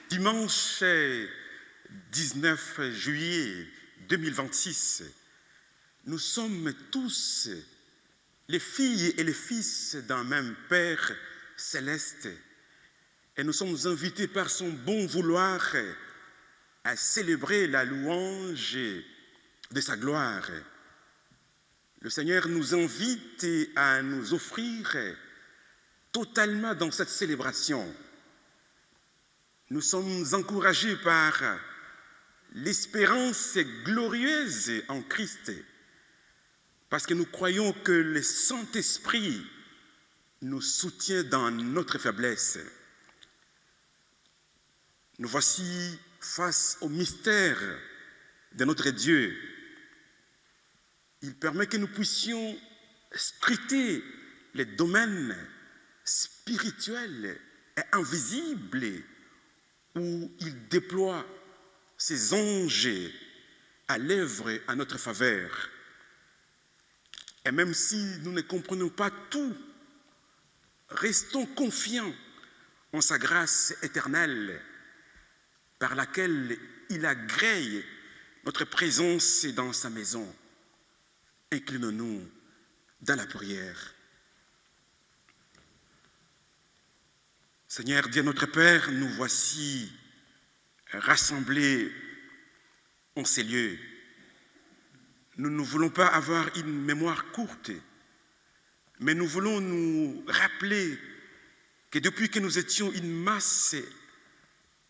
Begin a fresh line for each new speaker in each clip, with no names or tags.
Dimanche 19 juillet 2026, nous sommes tous les filles et les fils d'un même Père céleste et nous sommes invités par son bon vouloir à célébrer la louange de sa gloire. Le Seigneur nous invite à nous offrir totalement dans cette célébration. Nous sommes encouragés par l'espérance glorieuse en Christ, parce que nous croyons que le Saint-Esprit nous soutient dans notre faiblesse. Nous voici face au mystère de notre Dieu. Il permet que nous puissions scruter les domaines spirituels et invisibles où il déploie ses anges à l'œuvre à notre faveur. Et même si nous ne comprenons pas tout, restons confiants en sa grâce éternelle par laquelle il agrée notre présence dans sa maison. Inclinons-nous dans la prière. Seigneur Dieu notre Père, nous voici rassemblés en ces lieux. Nous ne voulons pas avoir une mémoire courte, mais nous voulons nous rappeler que depuis que nous étions une masse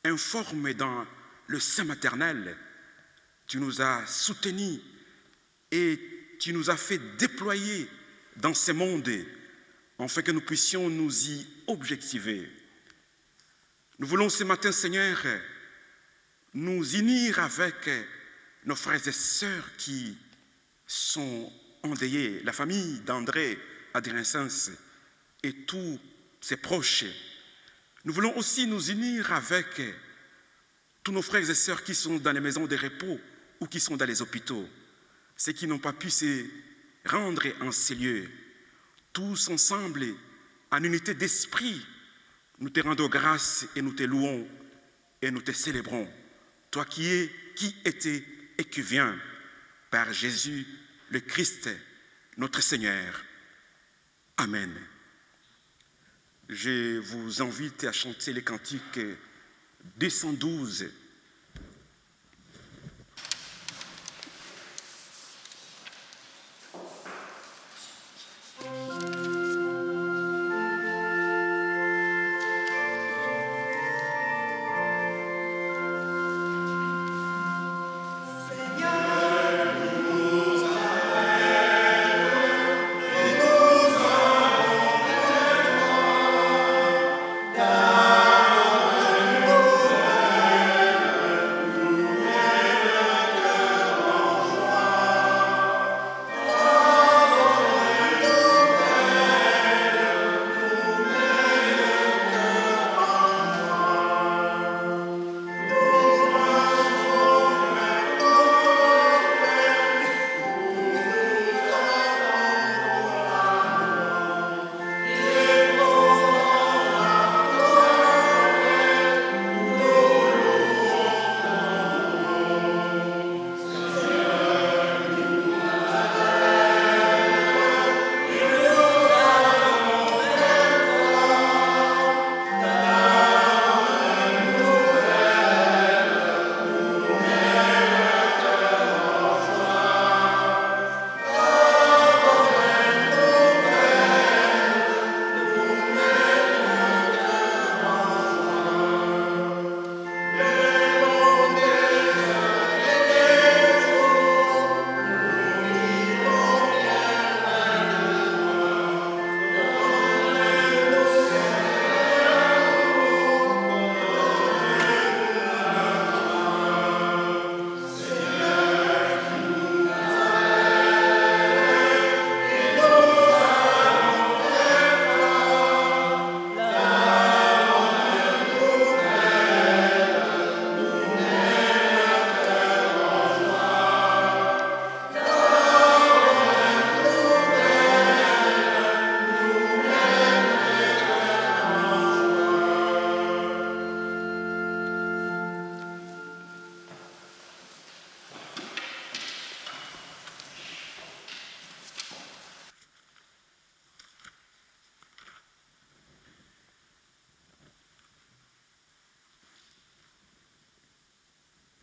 informe dans le sein maternel, tu nous as soutenus et tu nous as fait déployer dans ce monde afin que nous puissions nous y objectiver. Nous voulons ce matin, Seigneur, nous unir avec nos frères et sœurs qui sont endeuillés, la famille d'André Adrien-Sens et tous ses proches. Nous voulons aussi nous unir avec tous nos frères et sœurs qui sont dans les maisons de repos ou qui sont dans les hôpitaux, ceux qui n'ont pas pu se rendre en ces lieux. Tous ensemble, en unité d'esprit, nous te rendons grâce et nous te louons et nous te célébrons. Toi qui étais et qui viens, par Jésus le Christ, notre Seigneur. Amen. Je vous invite à chanter les cantiques 212.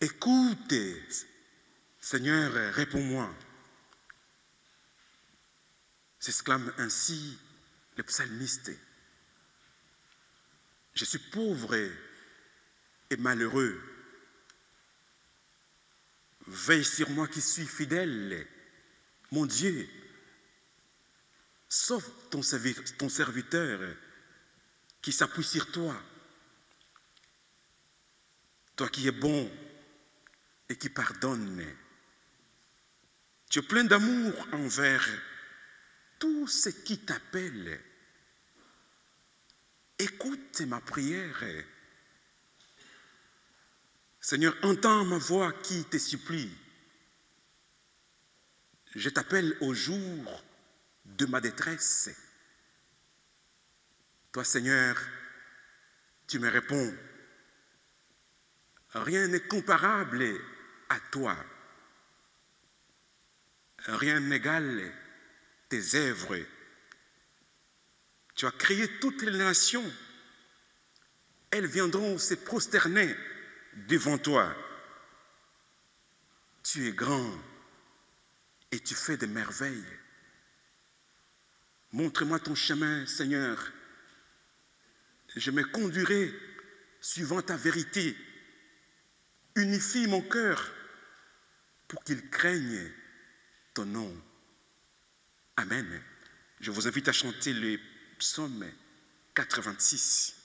Écoute, Seigneur, réponds-moi. S'exclame ainsi le psalmiste. Je suis pauvre et malheureux. Veille sur moi qui suis fidèle. Mon Dieu, sauve ton serviteur qui s'appuie sur toi. Toi qui es bon et qui pardonne. Tu es plein d'amour envers tous ceux qui t'appellent. Écoute ma prière. Seigneur, entends ma voix qui te supplie. Je t'appelle au jour de ma détresse. Toi, Seigneur, tu me réponds. Rien n'est comparable à toi. Rien n'égale tes œuvres. Tu as créé toutes les nations. Elles viendront se prosterner devant toi. Tu es grand et tu fais des merveilles. Montre-moi ton chemin, Seigneur. Je me conduirai suivant ta vérité. Unifie mon cœur pour qu'il craigne ton nom. Amen. Je vous invite à chanter le psaume 86.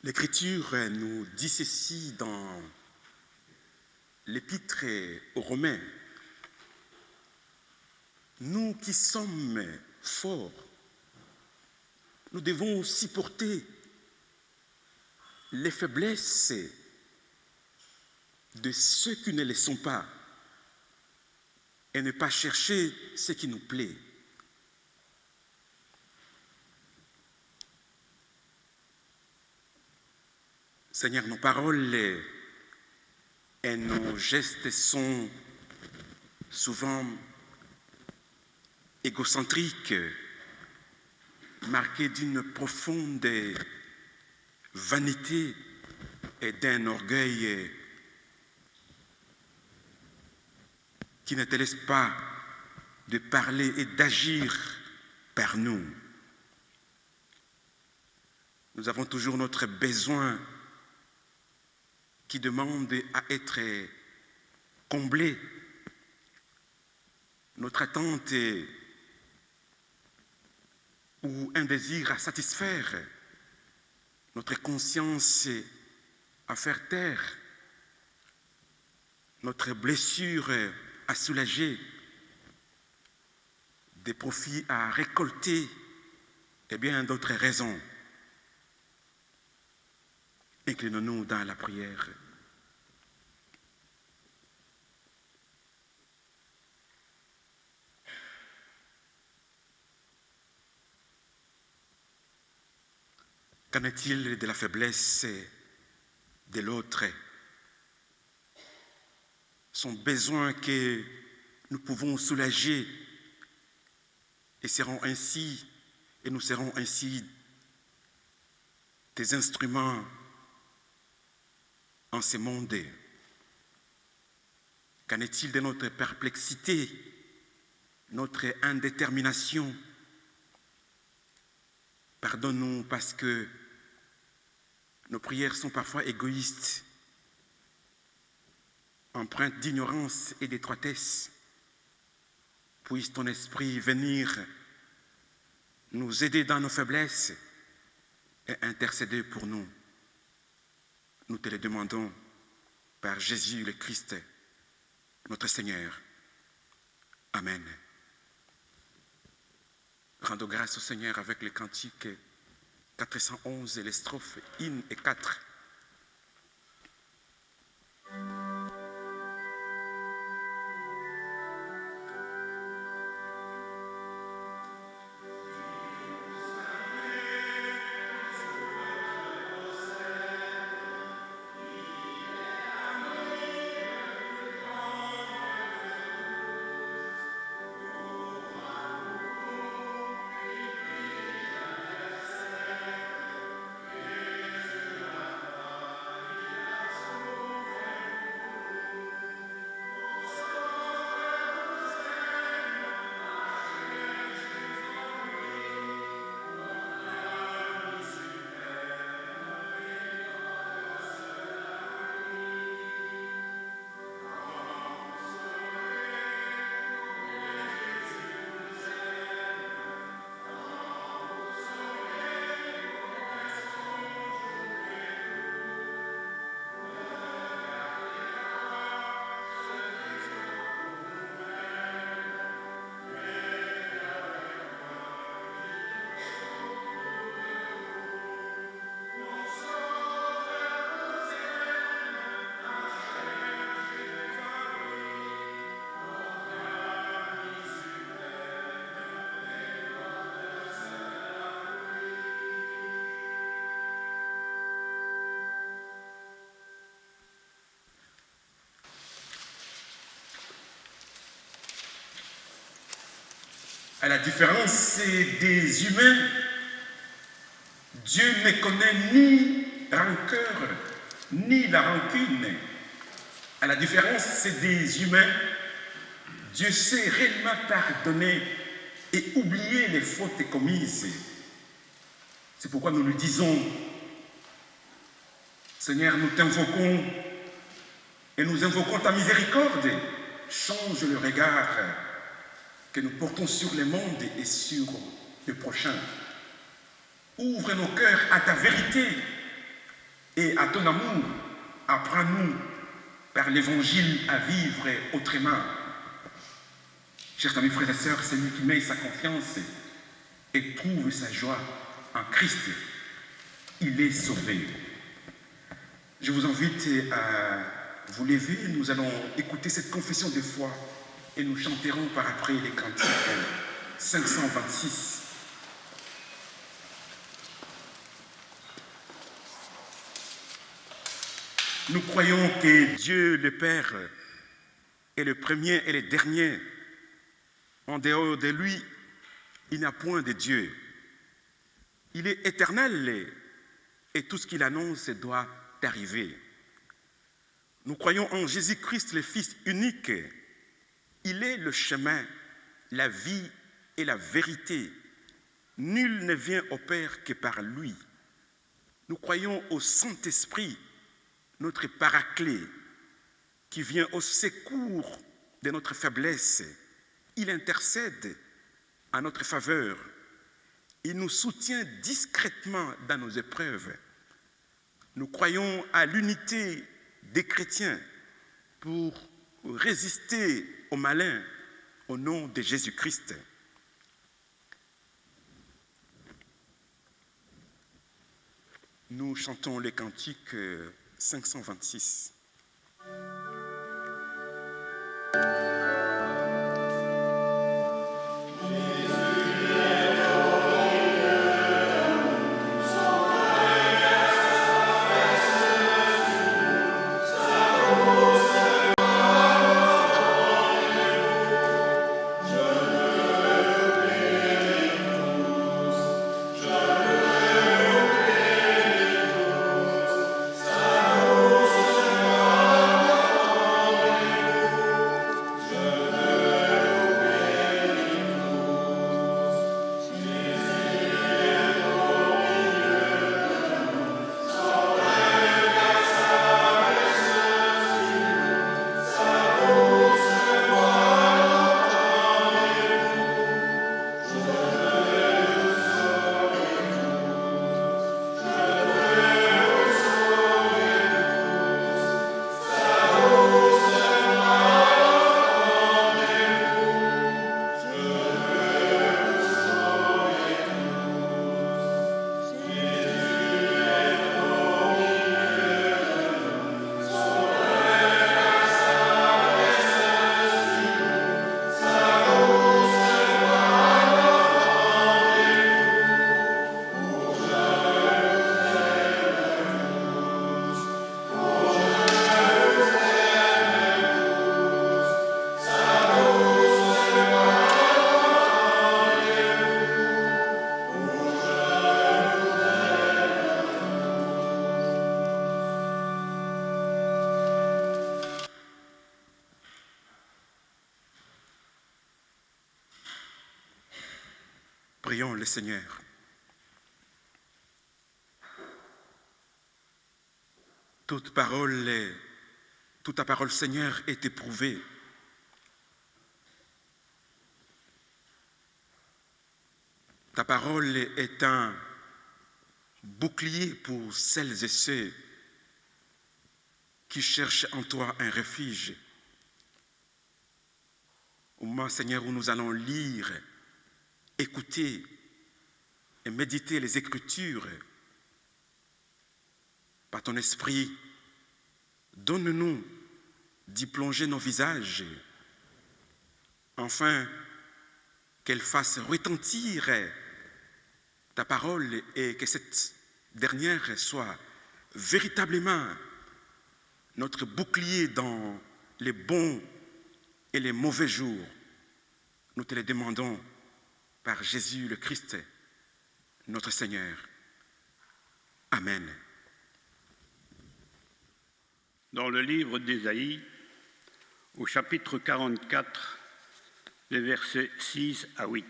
L'Écriture nous dit ceci dans l'Épître aux Romains. Nous qui sommes forts, nous devons supporter les faiblesses de ceux qui ne le sont pas et ne pas chercher ce qui nous plaît. Seigneur, nos paroles et nos gestes sont souvent égocentriques, marqués d'une profonde vanité et d'un orgueil qui ne te laisse pas de parler et d'agir par nous. Nous avons toujours notre besoin qui demande à être comblé. Notre attente ou un désir à satisfaire, notre conscience à faire taire, notre blessure à soulager, des profits à récolter et bien d'autres raisons. Inclinons-nous dans la prière. Qu'en est-il de la faiblesse de l'autre? Son besoin que nous pouvons soulager et nous serons ainsi des instruments en ce monde. Qu'en est-il de notre perplexité, notre indétermination? Pardonne-nous parce que nos prières sont parfois égoïstes, empreintes d'ignorance et d'étroitesse. Puisse ton esprit venir nous aider dans nos faiblesses et intercéder pour nous. Nous te le demandons par Jésus le Christ, notre Seigneur. Amen. Rendons grâce au Seigneur avec les cantiques 411 et les strophes 1 et 4. À la différence des humains, Dieu ne connaît ni rancœur, ni la rancune. À la différence des humains, Dieu sait réellement pardonner et oublier les fautes commises. C'est pourquoi nous lui disons, Seigneur, nous t'invoquons et nous invoquons ta miséricorde. Change le regard que nous portons sur le monde et sur le prochain. Ouvre nos cœurs à ta vérité Et à ton amour, apprends-nous par l'Évangile à vivre autrement. Chers amis, frères et sœurs, celui qui met sa confiance et trouve sa joie en Christ, il est sauvé. Je vous invite à vous lever, nous allons écouter cette confession de foi et nous chanterons par après les cantiques 526. Nous croyons que Dieu le Père est le premier et le dernier. En dehors de lui, il n'y a point de Dieu. Il est éternel et tout ce qu'il annonce doit arriver. Nous croyons en Jésus-Christ, le Fils unique. Il est le chemin, la vie et la vérité. Nul ne vient au Père que par lui. Nous croyons au Saint-Esprit, notre paraclet, qui vient au secours de notre faiblesse. Il intercède en notre faveur. Il nous soutient discrètement dans nos épreuves. Nous croyons à l'unité des chrétiens pour résister au malin au nom de Jésus-Christ. Nous chantons les cantiques 526. Prions le Seigneur. Toute ta parole, Seigneur, est éprouvée. Ta parole est un bouclier pour celles et ceux qui cherchent en toi un refuge. Au moment, Seigneur, où nous allons lire, écouter et méditer les Écritures, par ton esprit, donne-nous d'y plonger nos visages, afin qu'elle fasse retentir ta parole et que cette dernière soit véritablement notre bouclier dans les bons et les mauvais jours. Nous te le demandons par Jésus le Christ, notre Seigneur. Amen.
Dans le livre d'Ésaïe, au chapitre 44, les versets 6 à 8.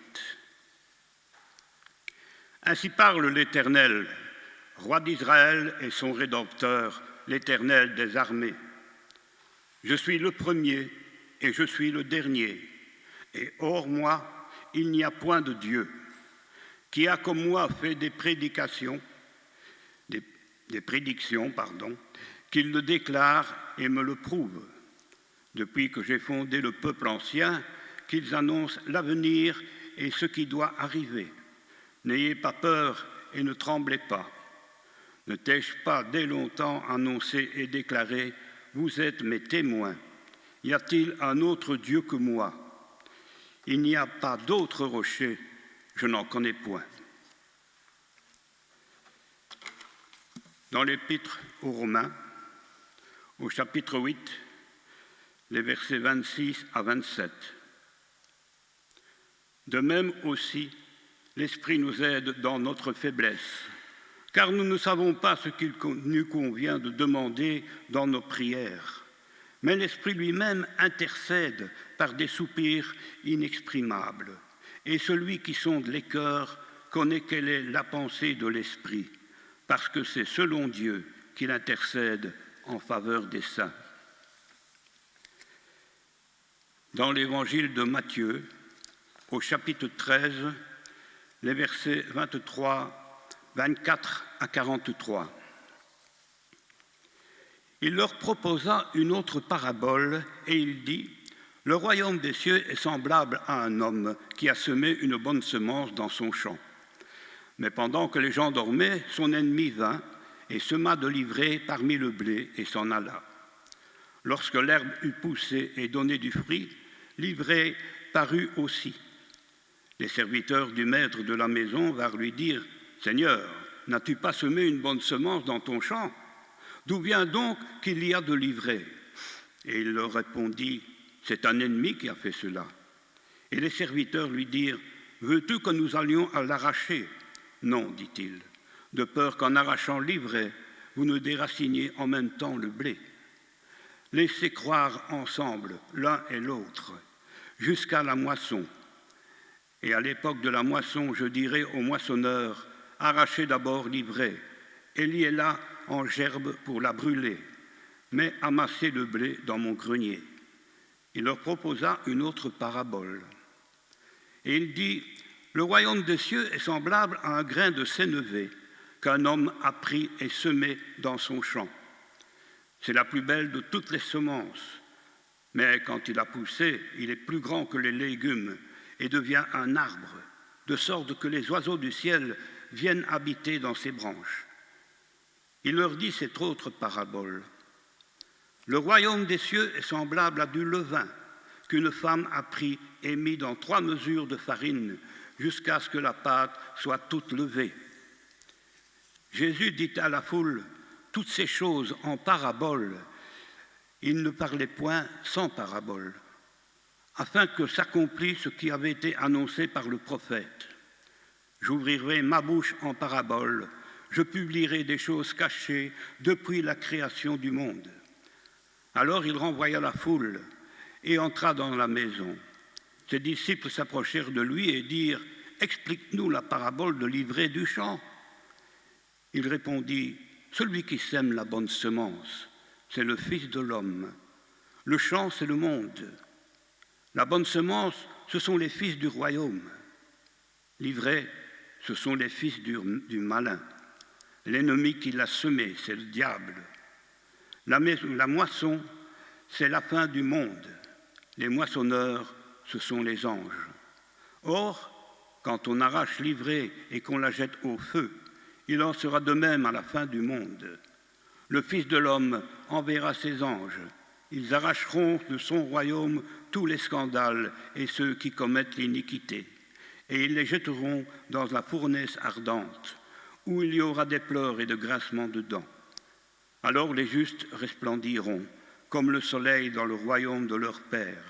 Ainsi parle l'Éternel, roi d'Israël et son Rédempteur, l'Éternel des armées. Je suis le premier et je suis le dernier, et hors moi, il n'y a point de Dieu. Qui a comme moi fait des prédications, des prédictions, qu'ils le déclarent et me le prouvent. Depuis que j'ai fondé le peuple ancien, qu'ils annoncent l'avenir et ce qui doit arriver. N'ayez pas peur et ne tremblez pas. Ne t'ai-je pas dès longtemps annoncé et déclaré, vous êtes mes témoins. Y a-t-il un autre Dieu que moi? Il n'y a pas d'autre rocher, je n'en connais point. Dans l'Épître aux Romains, au chapitre 8, les versets 26 à 27. De même aussi, l'Esprit nous aide dans notre faiblesse, car nous ne savons pas ce qu'il nous convient de demander dans nos prières. Mais l'Esprit lui-même intercède par des soupirs inexprimables. Et celui qui sonde les cœurs connaît quelle est la pensée de l'Esprit, parce que c'est selon Dieu qu'il intercède en faveur des saints. Dans l'évangile de Matthieu, au chapitre 13, les versets 23, 24 à 43. Il leur proposa une autre parabole et il dit « Le royaume des cieux est semblable à un homme qui a semé une bonne semence dans son champ. Mais pendant que les gens dormaient, son ennemi vint et sema de l'ivraie parmi le blé et s'en alla. Lorsque l'herbe eut poussé et donné du fruit, l'ivraie parut aussi. Les serviteurs du maître de la maison vinrent lui dire « Seigneur, n'as-tu pas semé une bonne semence dans ton champ ? D'où vient donc qu'il y a de l'ivraie ?» Et il leur répondit « C'est un ennemi qui a fait cela. » Et les serviteurs lui dirent « Veux-tu que nous allions à l'arracher ?» Non, dit-il, de peur qu'en arrachant l'ivraie, vous ne déraciniez en même temps le blé. Laissez croire ensemble l'un et l'autre, jusqu'à la moisson. Et à l'époque de la moisson, je dirai aux moissonneurs, arrachez d'abord l'ivraie, et liez-la en gerbe pour la brûler, mais amassez le blé dans mon grenier. Il leur proposa une autre parabole. Et il dit, le royaume des cieux est semblable à un grain de sénévé qu'un homme a pris et semé dans son champ. C'est la plus belle de toutes les semences, mais quand il a poussé, il est plus grand que les légumes et devient un arbre, de sorte que les oiseaux du ciel viennent habiter dans ses branches. Il leur dit cette autre parabole. Le royaume des cieux est semblable à du levain qu'une femme a pris et mis dans 3 mesures de farine jusqu'à ce que la pâte soit toute levée. Jésus dit à la foule toutes ces choses en parabole. Il ne parlait point sans parabole, afin que s'accomplisse ce qui avait été annoncé par le prophète. J'ouvrirai ma bouche en parabole, je publierai des choses cachées depuis la création du monde. Alors il renvoya la foule et entra dans la maison. Ses disciples s'approchèrent de lui et dirent « Explique-nous la parabole de l'ivraie du champ. » Il répondit « Celui qui sème la bonne semence, c'est le Fils de l'homme. Le champ, c'est le monde. La bonne semence, ce sont les fils du royaume. L'ivraie, ce sont les fils du malin. L'ennemi qui l'a semé, c'est le diable. La moisson, c'est la fin du monde. Les moissonneurs, ce sont les anges. Or, quand on arrache l'ivraie et qu'on la jette au feu, il en sera de même à la fin du monde. Le Fils de l'homme enverra ses anges. Ils arracheront de son royaume tous les scandales et ceux qui commettent l'iniquité, et ils les jetteront dans la fournaise ardente, où il y aura des pleurs et de grincements de dents. Alors les justes resplendiront comme le soleil dans le royaume de leur Père.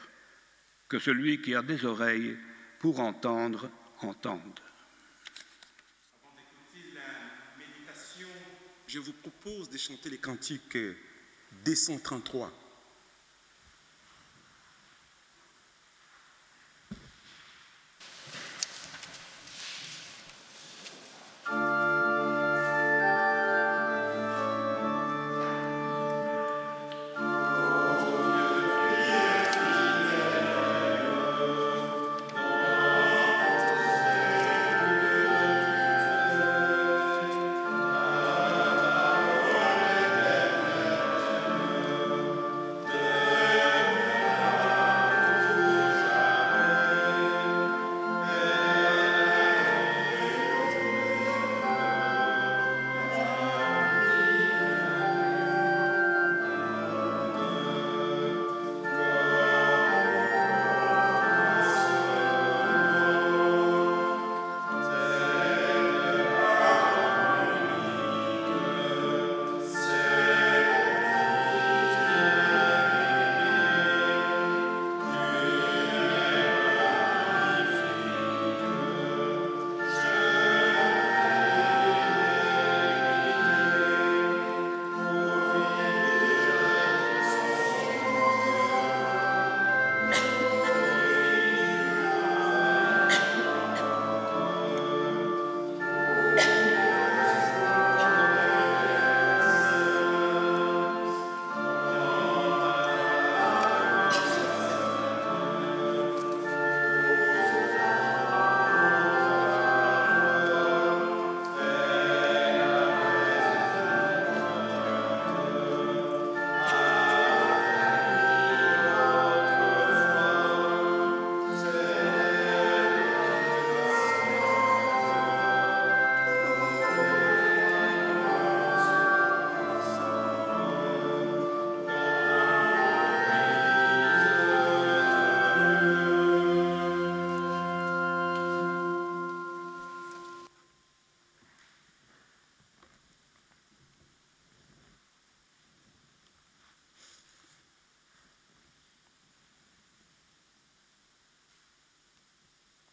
Que celui qui a des oreilles pour entendre, entende.
Avant d'écouter la méditation, je vous propose de chanter les cantiques D133.
Amen.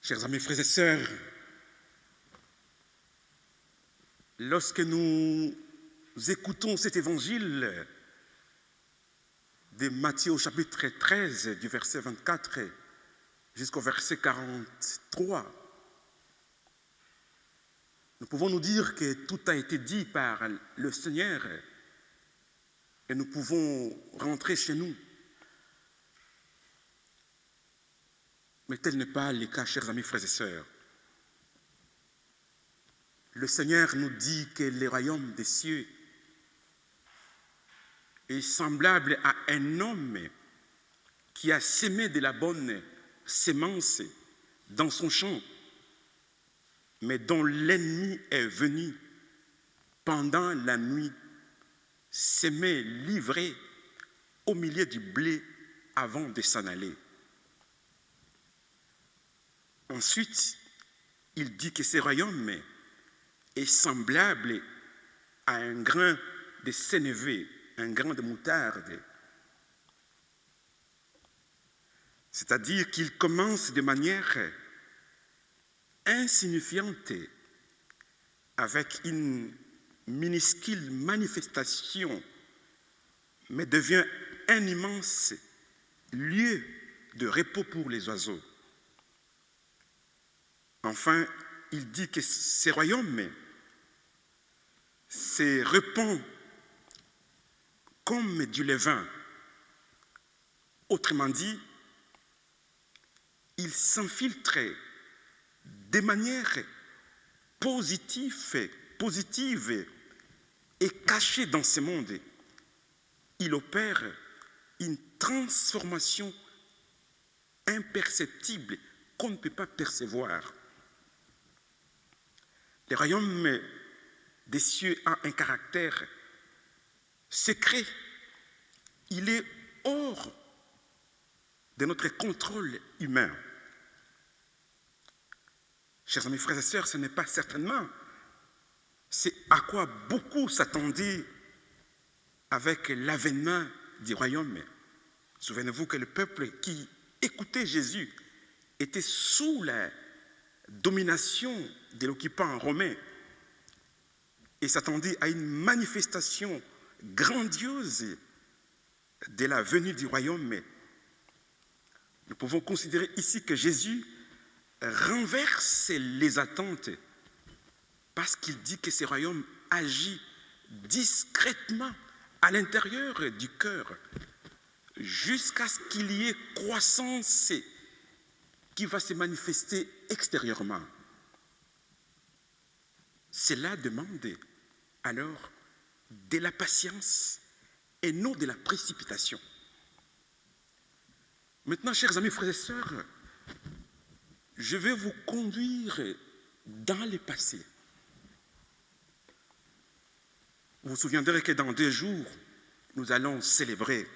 Chers amis, frères et sœurs, lorsque nous écoutons cet évangile de Matthieu au chapitre 13, du verset 24 jusqu'au verset 43, nous pouvons nous dire que tout a été dit par le Seigneur et nous pouvons rentrer chez nous. Mais tel n'est pas le cas, chers amis, frères et sœurs. Le Seigneur nous dit que le royaume des cieux est semblable à un homme qui a semé de la bonne sémence dans son champ, mais dont l'ennemi est venu pendant la nuit, s'aimer livré au milieu du blé avant de s'en aller. Ensuite, il dit que ce royaume est semblable à un grain de sénévé, un grain de moutarde. C'est-à-dire qu'il commence de manière insignifiante avec une minuscule manifestation, mais devient un immense lieu de repos pour les oiseaux. Enfin, il dit que ce royaume se répand comme du levain. Autrement dit, il s'infiltre de manière positive et cachée dans ce monde. Il opère une transformation imperceptible qu'on ne peut pas percevoir. Le royaume des cieux a un caractère secret. Il est hors de notre contrôle humain. Chers amis, frères et sœurs, ce n'est pas certainement ce à quoi beaucoup s'attendaient avec l'avènement du royaume. Souvenez-vous que le peuple qui écoutait Jésus était sous la domination de l'occupant romain et s'attendait à une manifestation grandiose de la venue du royaume. Nous pouvons considérer ici que Jésus renverse les attentes parce qu'il dit que ce royaume agit discrètement à l'intérieur du cœur jusqu'à ce qu'il y ait croissance qui va se manifester extérieurement. Cela demande alors de la patience et non de la précipitation. Maintenant, chers amis, frères et sœurs, je vais vous conduire dans le passé. Vous vous souviendrez que dans 2 jours, nous allons célébrer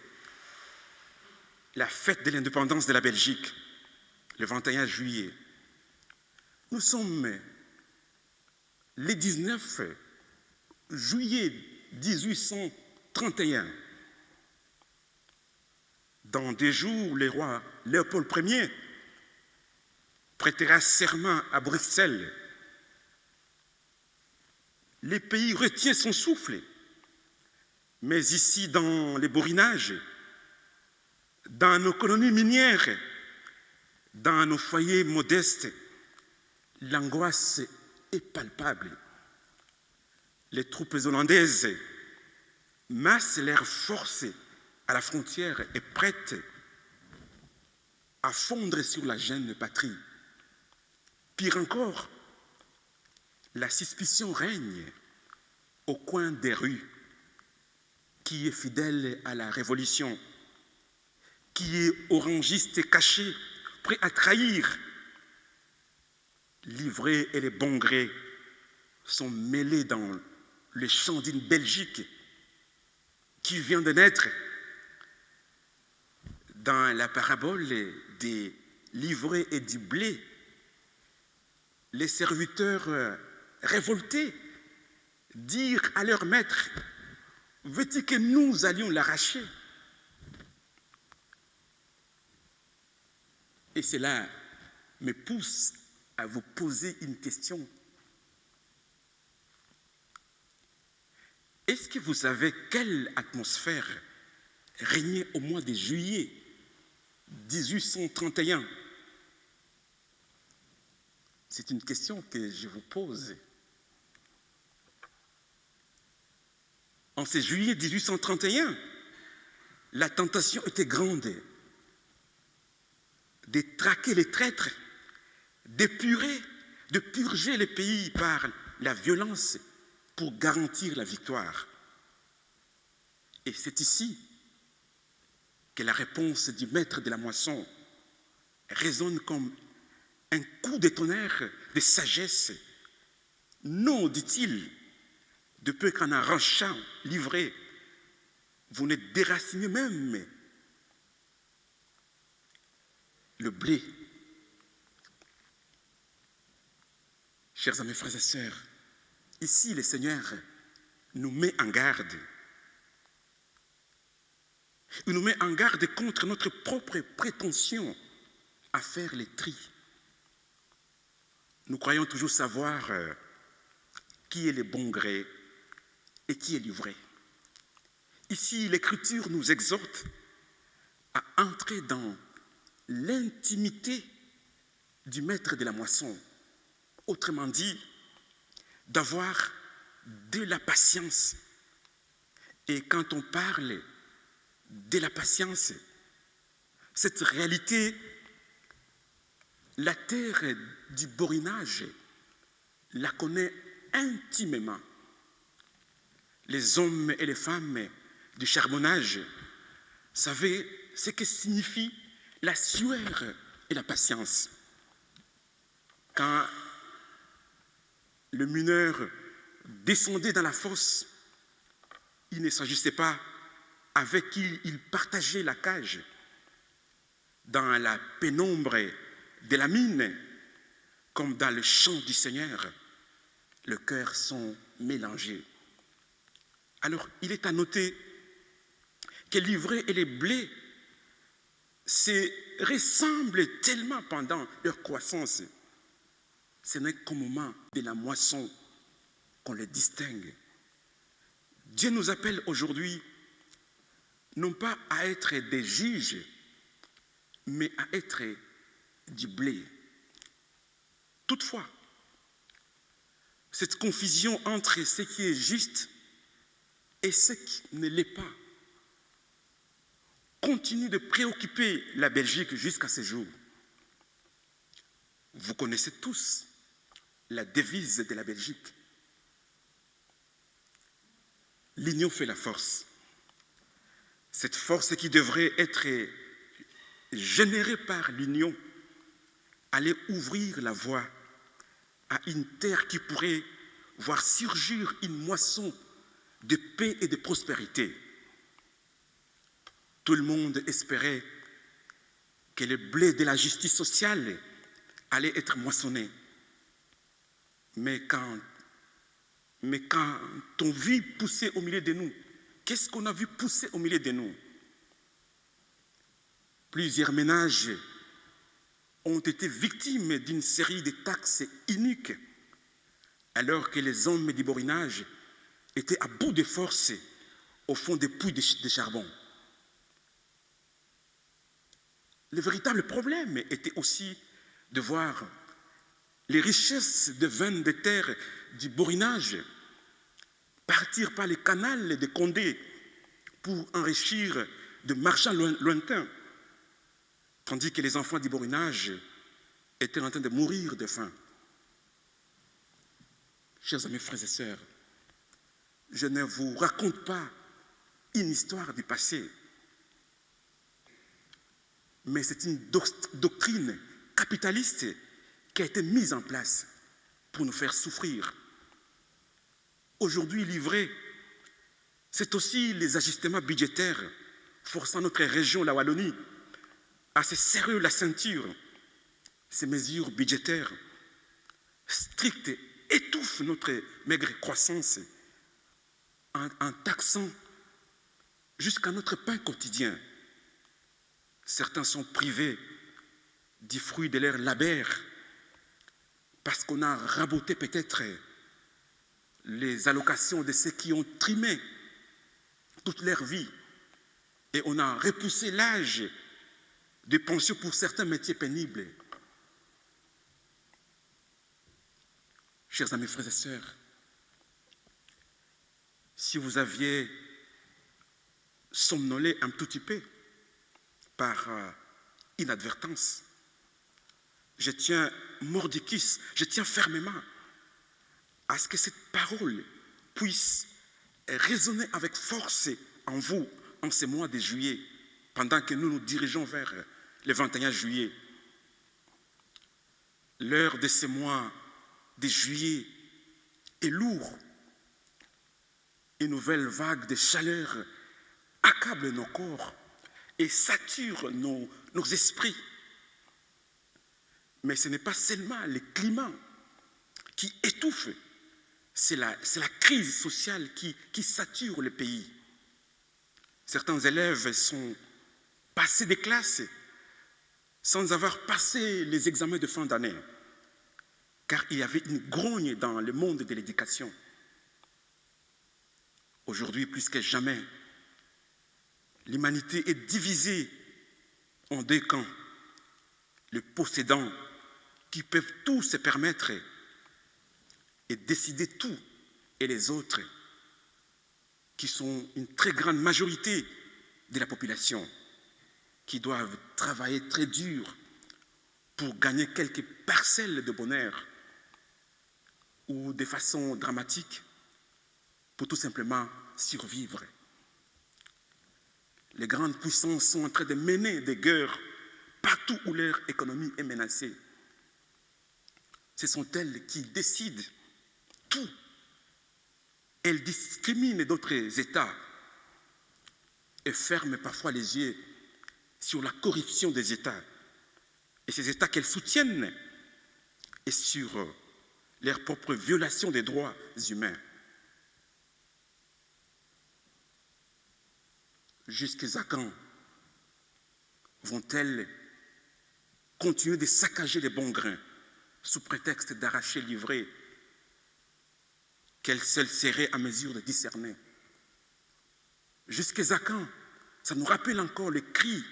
la fête de l'indépendance de la Belgique, le 21 juillet. Nous sommes le 19 juillet 1831. Dans 2 jours, le roi Léopold Ier prêtera serment à Bruxelles. Le pays retient son souffle. Mais ici, dans les bourrinages, dans nos colonies minières, dans nos foyers modestes, l'angoisse est palpable. Les troupes hollandaises massent leurs forces à la frontière et prêtes à fondre sur la jeune patrie. Pire encore, la suspicion règne au coin des rues. Qui est fidèle à la révolution? Qui est orangiste caché, prêt à trahir? L'ivré et les bons grés sont mêlés dans les champs d'une Belgique qui vient de naître. Dans la parabole des livrés et du blé, les serviteurs révoltés dirent à leur maître: veux-tu que nous allions l'arracher? Et c'est là me pousse à vous poser une question. Est-ce que vous savez quelle atmosphère régnait au mois de juillet 1831? C'est une question que je vous pose. En ce juillet 1831, la tentation était grande de traquer les traîtres, d'épurer, de purger le pays par la violence pour garantir la victoire. Et c'est ici que la réponse du maître de la moisson résonne comme un coup de tonnerre de sagesse. Non, dit-il, de peu qu'en arrachant livré, vous ne déracinez même le blé. Chers amis, frères et sœurs, ici le Seigneur nous met en garde. Il nous met en garde contre notre propre prétention à faire les tris. Nous croyons toujours savoir qui est le bon gré et qui est l'ivraie. Ici, l'Écriture nous exhorte à entrer dans l'intimité du maître de la moisson. Autrement dit, d'avoir de la patience. Et quand on parle de la patience, cette réalité, la terre du borinage la connaît intimement. Les hommes et les femmes du charbonnage savaient ce que signifie la sueur et la patience. Quand le mineur descendait dans la fosse, il ne s'agissait pas avec qui il partageait la cage. Dans la pénombre de la mine, comme dans le chant du Seigneur, le cœur sont mélangés. Alors, il est à noter que l'ivraie et les blés se ressemblent tellement pendant leur croissance. Ce n'est qu'au moment de la moisson qu'on les distingue. Dieu nous appelle aujourd'hui non pas à être des juges, mais à être du blé. Toutefois, cette confusion entre ce qui est juste et ce qui ne l'est pas continue de préoccuper la Belgique jusqu'à ce jour. Vous connaissez tous la devise de la Belgique. L'union fait la force. Cette force qui devrait être générée par l'union allait ouvrir la voie à une terre qui pourrait voir surgir une moisson de paix et de prospérité. Tout le monde espérait que le blé de la justice sociale allait être moissonné. Mais quand on vit pousser au milieu de nous, qu'est-ce qu'on a vu pousser au milieu de nous? Plusieurs ménages ont été victimes d'une série de taxes iniques, alors que les hommes du borinage étaient à bout de force au fond des puits de charbon. Le véritable problème était aussi de voir les richesses de vins de terre du borinage partir par les canals de Condé pour enrichir de marchands lointains, tandis que les enfants du borinage étaient en train de mourir de faim. Chers amis, frères et sœurs, je ne vous raconte pas une histoire du passé, mais c'est une doctrine capitaliste qui a été mise en place pour nous faire souffrir. Aujourd'hui, l'ivraie, c'est aussi les ajustements budgétaires forçant notre région, la Wallonie, à se serrer la ceinture. Ces mesures budgétaires strictes étouffent notre maigre croissance en taxant jusqu'à notre pain quotidien. Certains sont privés du fruit de leur labeur, parce qu'on a raboté peut-être les allocations de ceux qui ont trimé toute leur vie, et on a repoussé l'âge de pension pour certains métiers pénibles. Chers amis, frères et sœurs, si vous aviez somnolé un tout petit peu par inadvertance, je tiens mordicus, je tiens fermement à ce que cette parole puisse résonner avec force en vous en ces mois de juillet, pendant que nous nous dirigeons vers le 21 juillet. L'heure de ces mois de juillet est lourde. Une nouvelle vague de chaleur accable nos corps et sature nos esprits. Mais ce n'est pas seulement le climat qui étouffe, c'est la crise sociale qui sature le pays. Certains élèves sont passés des classes sans avoir passé les examens de fin d'année, car il y avait une grogne dans le monde de l'éducation. Aujourd'hui, plus que jamais, l'humanité est divisée en deux camps. Les possédants qui peuvent tout se permettre et décider tout, et les autres qui sont une très grande majorité de la population, qui doivent travailler très dur pour gagner quelques parcelles de bonheur ou de façon dramatique pour tout simplement survivre. Les grandes puissances sont en train de mener des guerres partout où leur économie est menacée. Ce sont elles qui décident tout. Elles discriminent d'autres États et ferment parfois les yeux sur la corruption des États et ces États qu'elles soutiennent et sur leur propre violation des droits humains. Jusqu'à quand vont-elles continuer de saccager les bons grains sous prétexte d'arracher l'ivraie qu'elles seules seraient à mesure de discerner? Jusqu'à quand? Ça nous rappelle encore le cri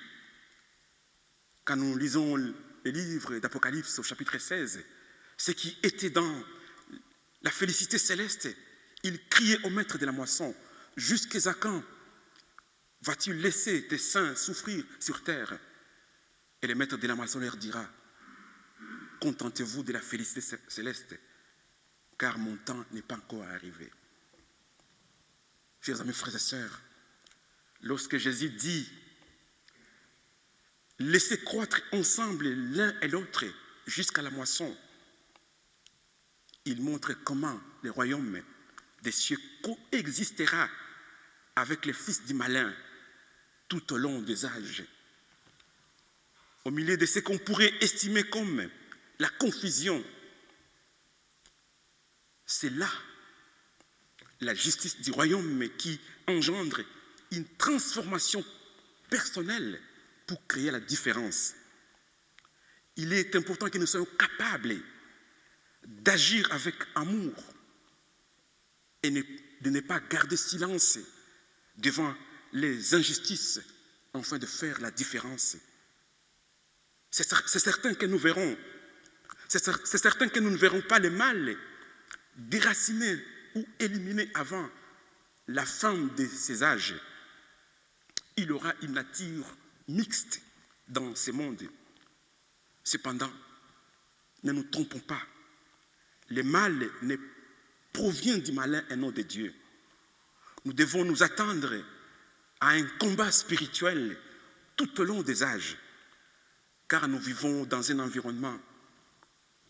quand nous lisons le livre d'Apocalypse au chapitre 16. Ceux qui étaient dans la félicité céleste, ils criaient au maître de la moisson: jusqu'à quand vas-tu laisser tes saints souffrir sur terre? Et le maître de la moisson leur dira: contentez-vous de la félicité céleste, car mon temps n'est pas encore arrivé. Chers amis, frères et sœurs, lorsque Jésus dit « Laissez croître ensemble l'un et l'autre jusqu'à la moisson », il montre comment le royaume des cieux coexistera avec les fils du malin tout au long des âges. Au milieu de ce qu'on pourrait estimer comme la confusion, c'est là la justice du royaume qui engendre une transformation personnelle pour créer la différence. Il est important que nous soyons capables d'agir avec amour et de ne pas garder silence devant les injustices afin de faire la différence. C'est certain que nous verrons, c'est certain que nous ne verrons pas le mal déraciner ou éliminer avant la fin de ces âges. Il y aura une nature mixte dans ce monde. Cependant, ne nous trompons pas. Le mal ne provient du malin et non de Dieu. Nous devons nous attendre à un combat spirituel tout au long des âges, car nous vivons dans un environnement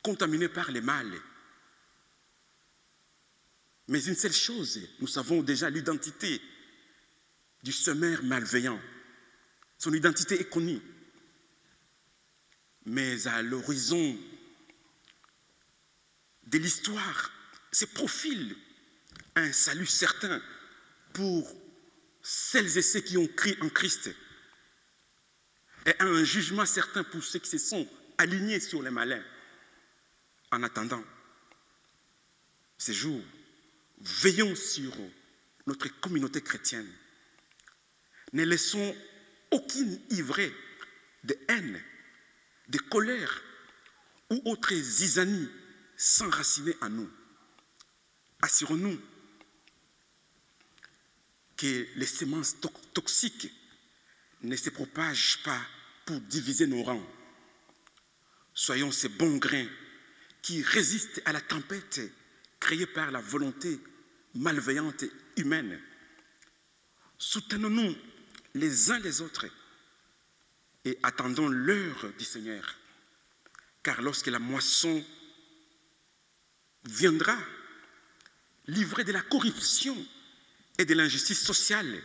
contaminé par le mal. Mais une seule chose, nous savons déjà l'identité du semeur malveillant. Son identité est connue. Mais à l'horizon de l'histoire se profile un salut certain pour celles et ceux qui ont cru en Christ et un jugement certain pour ceux qui se sont alignés sur les malins. En attendant ces jours, veillons sur notre communauté chrétienne. Ne laissons aucune ivrée de haine, de colère ou autres zizanies s'enraciner en nous. Assurons-nous que les semences toxiques ne se propagent pas pour diviser nos rangs. Soyons ces bons grains qui résistent à la tempête créée par la volonté malveillante humaine. Soutenons-nous les uns les autres et attendons l'heure du Seigneur. Car lorsque la moisson viendra, livrée de la corruption et de l'injustice sociale,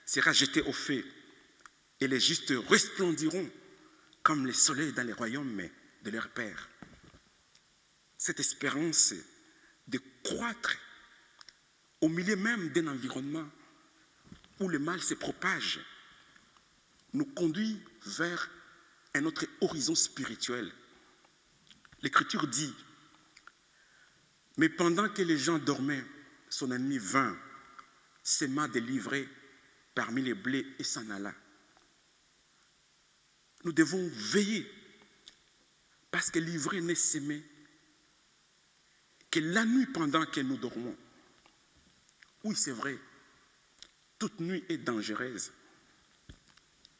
sera jetée au feu et les justes resplendiront comme les soleils dans les royaumes de leur Père. Cette espérance de croître au milieu même d'un environnement où le mal se propage nous conduit vers un autre horizon spirituel. L'Écriture dit, mais pendant que les gens dormaient, son ennemi vint, s'aima délivrer parmi les blés et s'en alla. Nous devons veiller parce que l'ivraie n'est sémée que la nuit pendant que nous dormons. Oui, c'est vrai, toute nuit est dangereuse.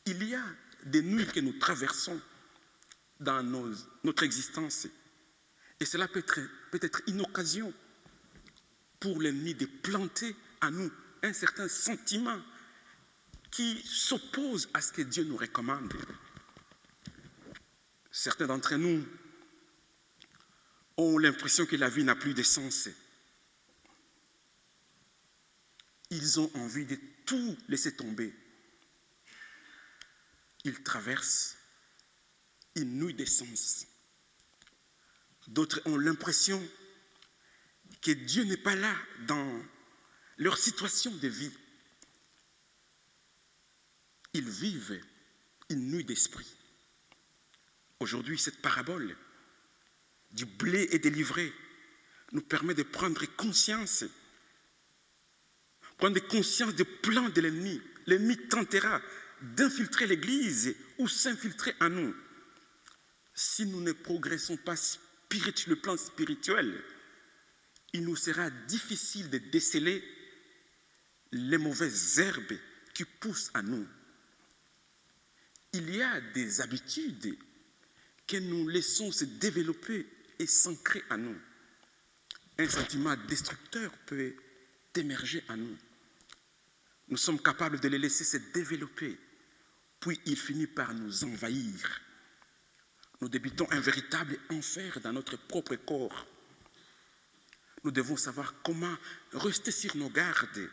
Il y a des nuits que nous traversons dans notre existence et cela peut être une occasion pour l'ennemi de planter à nous un certain sentiment qui s'oppose à ce que Dieu nous recommande. Certains d'entre nous ont l'impression que la vie n'a plus de sens. Ils ont envie de tout laisser tomber. Ils traversent une nuit de sens. D'autres ont l'impression que Dieu n'est pas là dans leur situation de vie. Ils vivent une nuit d'esprit. Aujourd'hui, cette parabole du blé et des livrées nous permet de prendre conscience des plans de l'ennemi. L'ennemi tentera d'infiltrer l'Église ou s'infiltrer en nous. Si nous ne progressons pas sur le plan spirituel, il nous sera difficile de déceler les mauvaises herbes qui poussent en nous. Il y a des habitudes que nous laissons se développer et s'ancrer en nous. Un sentiment destructeur peut émerger en nous. Nous sommes capables de les laisser se développer, puis il finit par nous envahir. Nous débutons un véritable enfer dans notre propre corps. Nous devons savoir comment rester sur nos gardes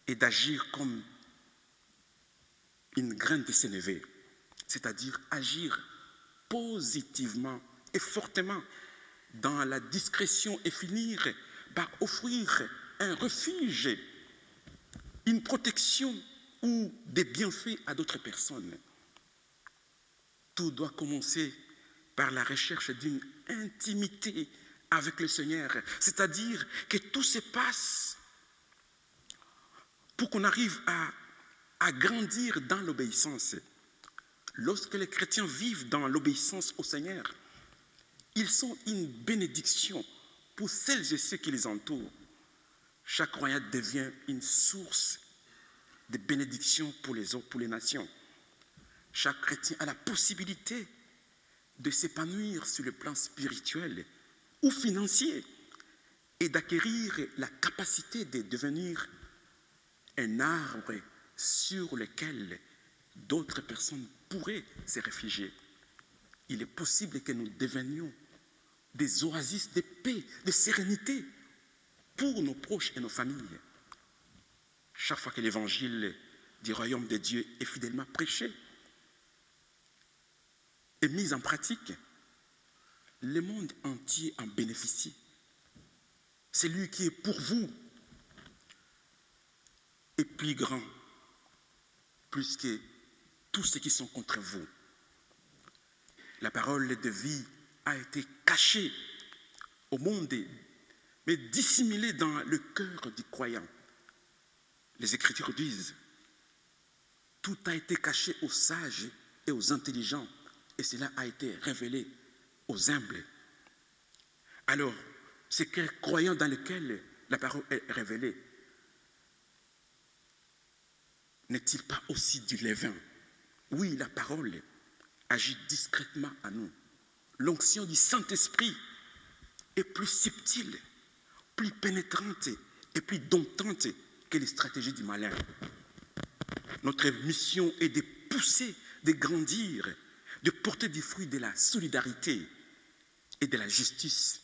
et d'agir comme une graine de sénévé, c'est-à-dire agir positivement et fortement dans la discrétion et finir par offrir un refuge, une protection ou des bienfaits à d'autres personnes. Tout doit commencer par la recherche d'une intimité avec le Seigneur, c'est-à-dire que tout se passe pour qu'on arrive à grandir dans l'obéissance. Lorsque les chrétiens vivent dans l'obéissance au Seigneur, ils sont une bénédiction pour celles et ceux qui les entourent. Chaque croyant devient une source de bénédiction pour les autres, pour les nations. Chaque chrétien a la possibilité de s'épanouir sur le plan spirituel ou financier et d'acquérir la capacité de devenir un arbre sur lequel d'autres personnes pourraient se réfugier. Il est possible que nous devenions des oasis de paix, de sérénité pour nos proches et nos familles. Chaque fois que l'évangile du royaume de Dieu est fidèlement prêché et mis en pratique, le monde entier en bénéficie. C'est lui qui est pour vous est plus grand, plus que tous ceux qui sont contre vous. la parole de vie a été cachée au monde, mais dissimulée dans le cœur du croyant. Les Écritures disent, tout a été caché aux sages et aux intelligents, et cela a été révélé aux humbles. Alors, ce cœur croyant dans lequel la parole est révélée, n'est-il pas aussi du levain? Oui, la parole agit discrètement à nous. L'onction du Saint-Esprit est plus subtile, plus pénétrante et plus domptante que les stratégies du malin. Notre mission est de pousser, de grandir, de porter du fruit de la solidarité et de la justice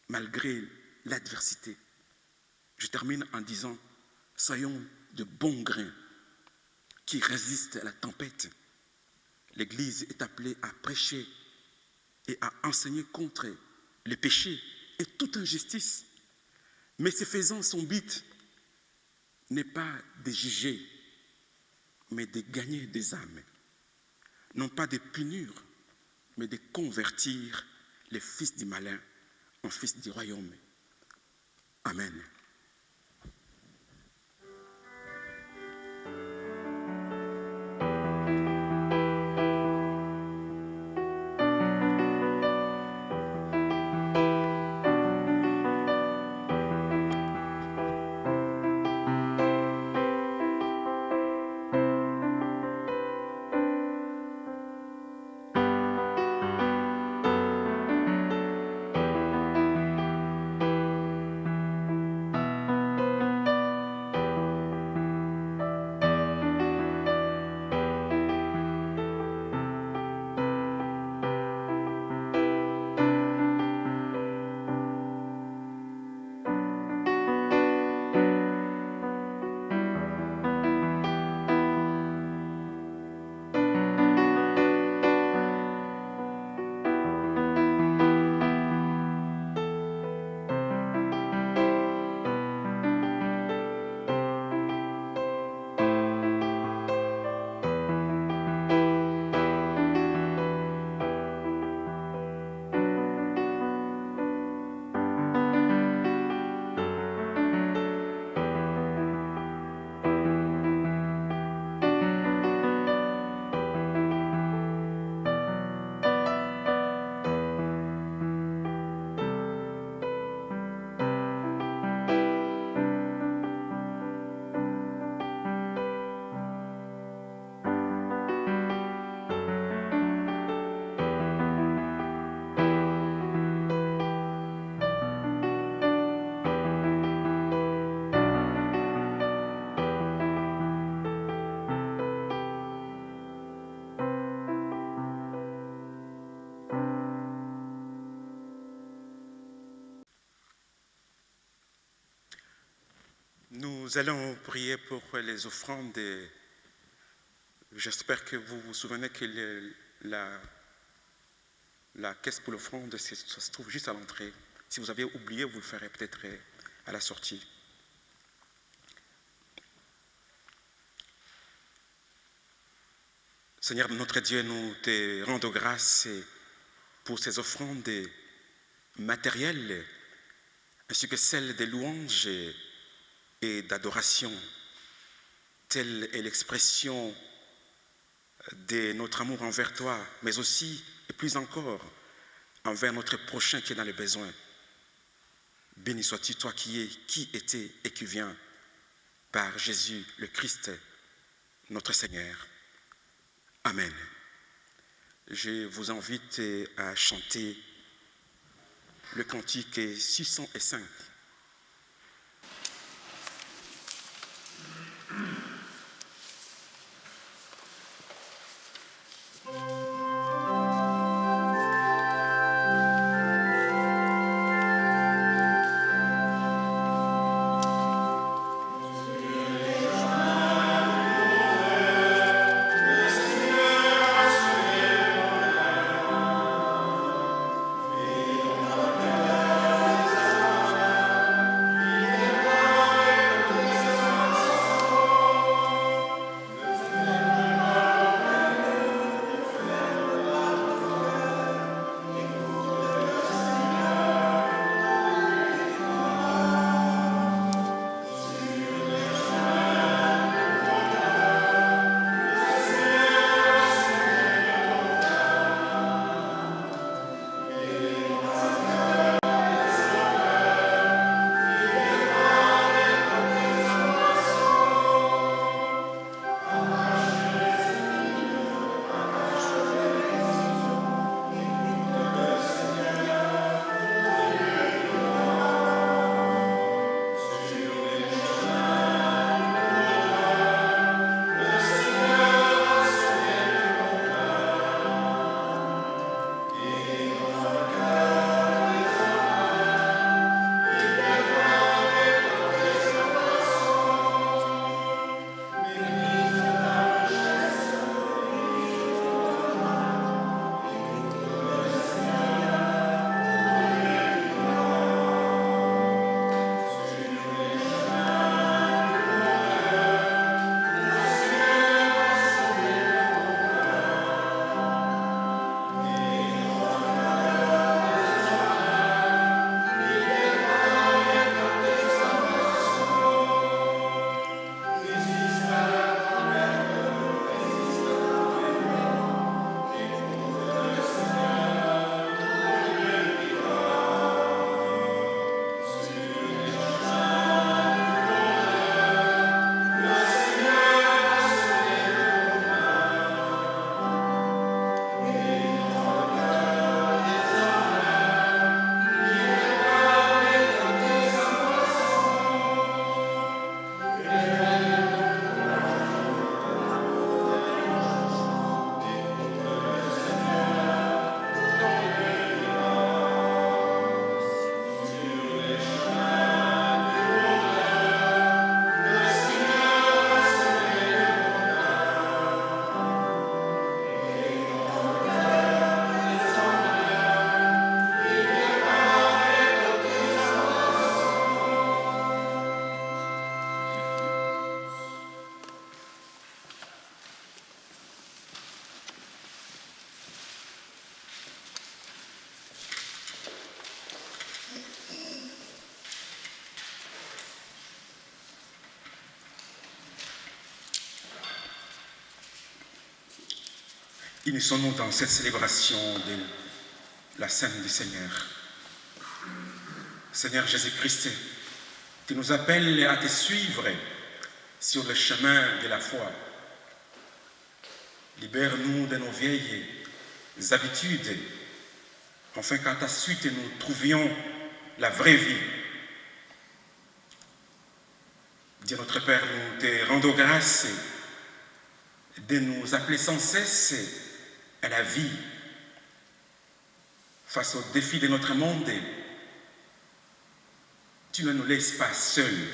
malgré l'adversité. Je termine en disant, soyons de bons grains qui résistent à la tempête. L'Église est appelée à prêcher et à enseigner contre les péchés et toute injustice. Mais ce faisant, son but n'est pas de juger, mais de gagner des âmes. Non pas de punir, mais de convertir les fils du malin en fils du royaume. Amen. Nous allons prier pour les offrandes. J'espère que vous vous souvenez que la caisse pour l'offrande, ça se trouve juste à l'entrée. Si vous avez oublié, vous le ferez peut-être à la sortie. Seigneur notre Dieu, nous te rendons grâce pour ces offrandes matérielles, ainsi que celles des louanges et d'adoration. Telle est l'expression de notre amour envers toi, mais aussi, et plus encore, envers notre prochain qui est dans les besoins. Béni sois-tu, toi qui était et qui vient, par Jésus le Christ, notre Seigneur. Amen. Je vous invite à chanter le cantique 605.
Amen.
Unissons-nous dans cette célébration de la scène du Seigneur. Seigneur Jésus-Christ, tu nous appelles à te suivre sur le chemin de la foi. Libère-nous de nos vieilles habitudes, afin qu'à ta suite nous trouvions la vraie vie. Dieu notre Père, nous te rendons grâce de nous appeler sans cesse à la vie face aux défis de notre monde. Tu ne nous laisses pas seuls.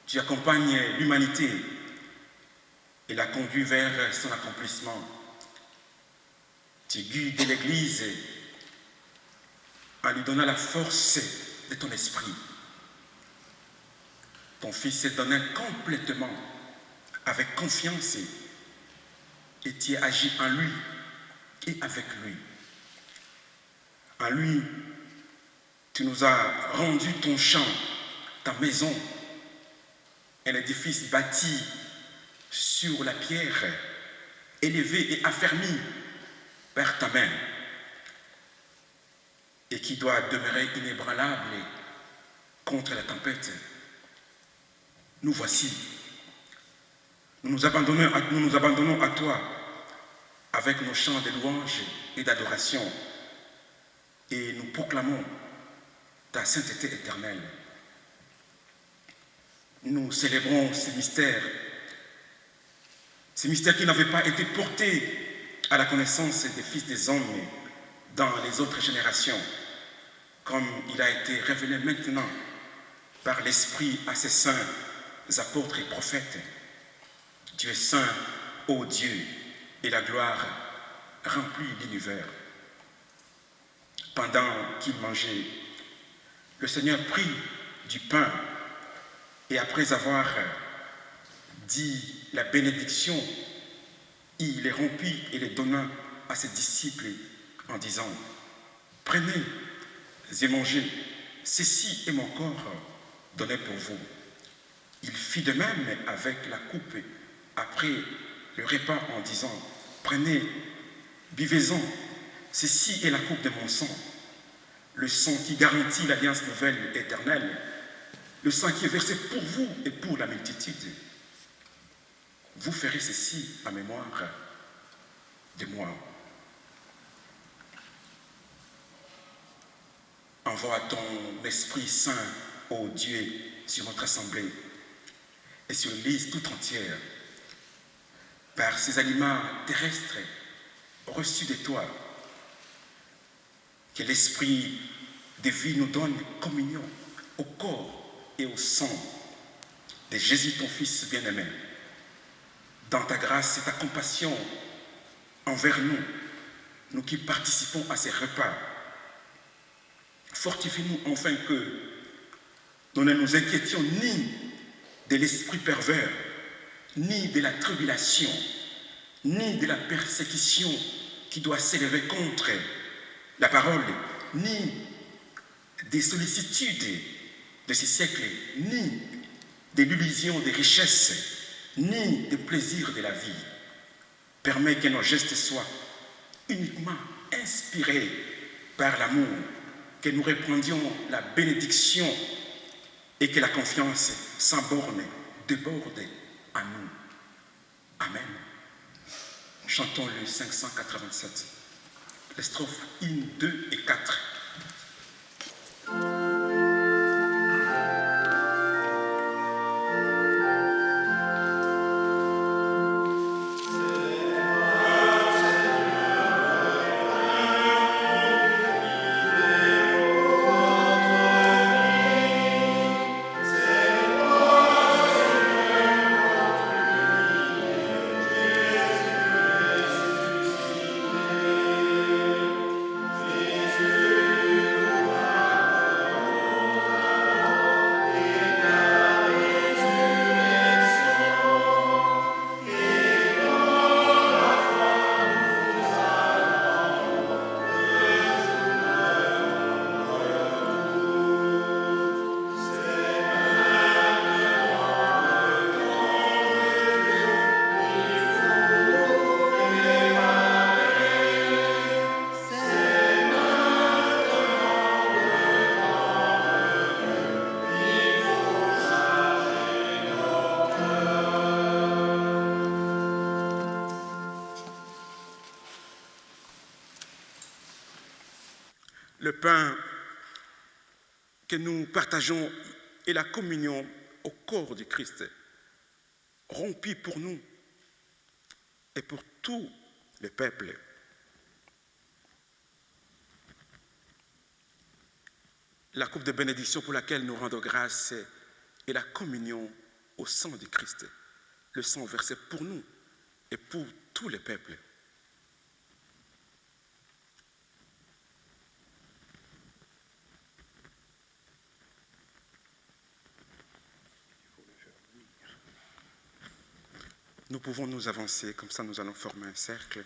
Tu accompagnes l'humanité et la conduis vers son accomplissement. Tu guides l'Église en lui donnant la force de ton esprit. Ton Fils s'est donné complètement avec confiance et tu agis en lui et avec lui. En lui, tu nous as rendu ton champ, ta maison, un édifice bâti sur la pierre, élevé et affermi par ta main, et qui doit demeurer inébranlable contre la tempête. Nous voici. Nous nous abandonnons à toi avec nos chants de louange et d'adoration et nous proclamons ta sainteté éternelle. Nous célébrons ces mystères qui n'avaient pas été portés à la connaissance des fils des hommes dans les autres générations, comme il a été révélé maintenant par l'Esprit à ses saints apôtres et prophètes. Tu es saint, ô Dieu, et la gloire remplit l'univers. Pendant qu'il mangeait, le Seigneur prit du pain et après avoir dit la bénédiction, il les rompit et les donna à ses disciples en disant: prenez et mangez, ceci est mon corps donné pour vous. Il fit de même avec la coupe après le repas en disant: prenez, buvez-en, ceci est la coupe de mon sang, le sang qui garantit l'alliance nouvelle éternelle, le sang qui est versé pour vous et pour la multitude. Vous ferez ceci en mémoire de moi. Envoie ton Esprit Saint, ô Dieu, sur notre assemblée et sur l'Église tout entière, par ces aliments terrestres reçus de toi, que l'Esprit de vie nous donne communion au corps et au sang de Jésus, ton Fils bien-aimé. Dans ta grâce et ta compassion envers nous, nous qui participons à ces repas, fortifie-nous enfin que nous ne nous inquiétions ni de l'esprit pervers, ni de la tribulation, ni de la persécution qui doit s'élever contre la parole, ni des sollicitudes de ces siècles, ni de l'illusion des richesses, ni des plaisirs de la vie. Permets que nos gestes soient uniquement inspirés par l'amour, que nous répandions la bénédiction et que la confiance sans borne déborde à nous. Amen. Chantons le 587, les strophes 1, 2 et 4.
Jésus
le pain que nous partageons est la communion au corps du Christ, rompu pour nous et pour tous les peuples. La coupe de bénédiction pour laquelle nous rendons grâce est la communion au sang du Christ, le sang versé pour nous et pour tous les peuples. Nous pouvons nous avancer, comme ça nous allons former un cercle.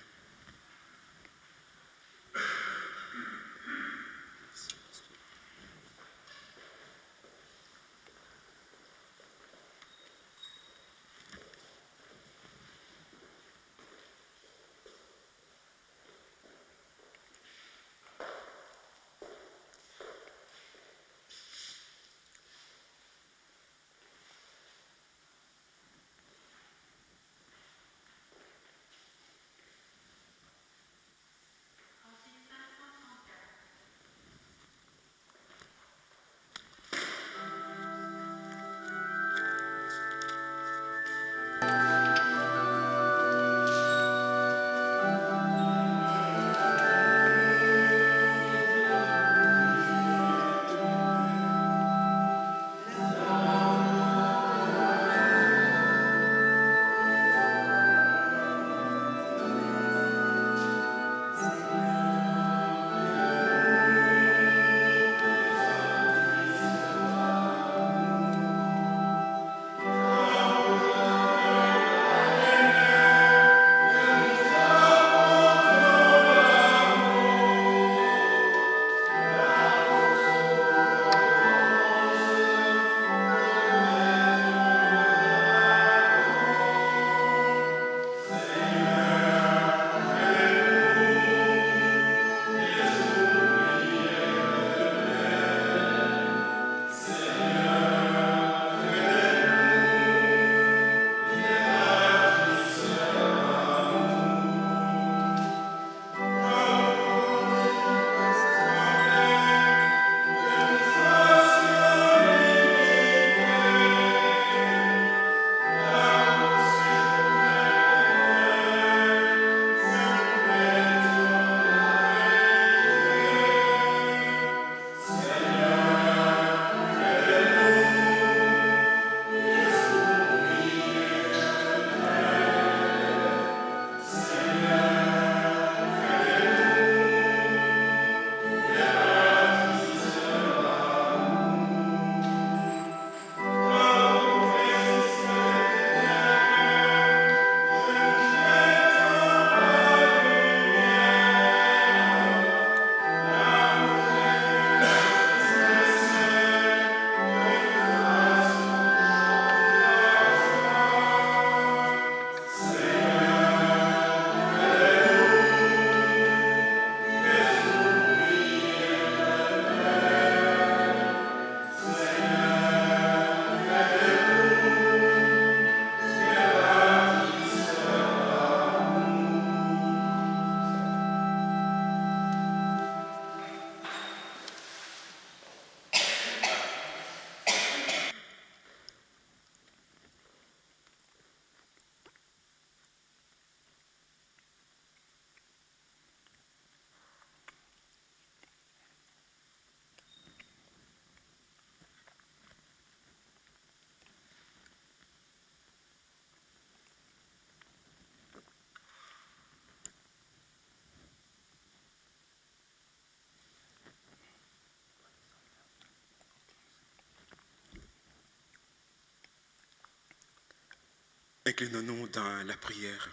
Inclinons-nous dans la prière.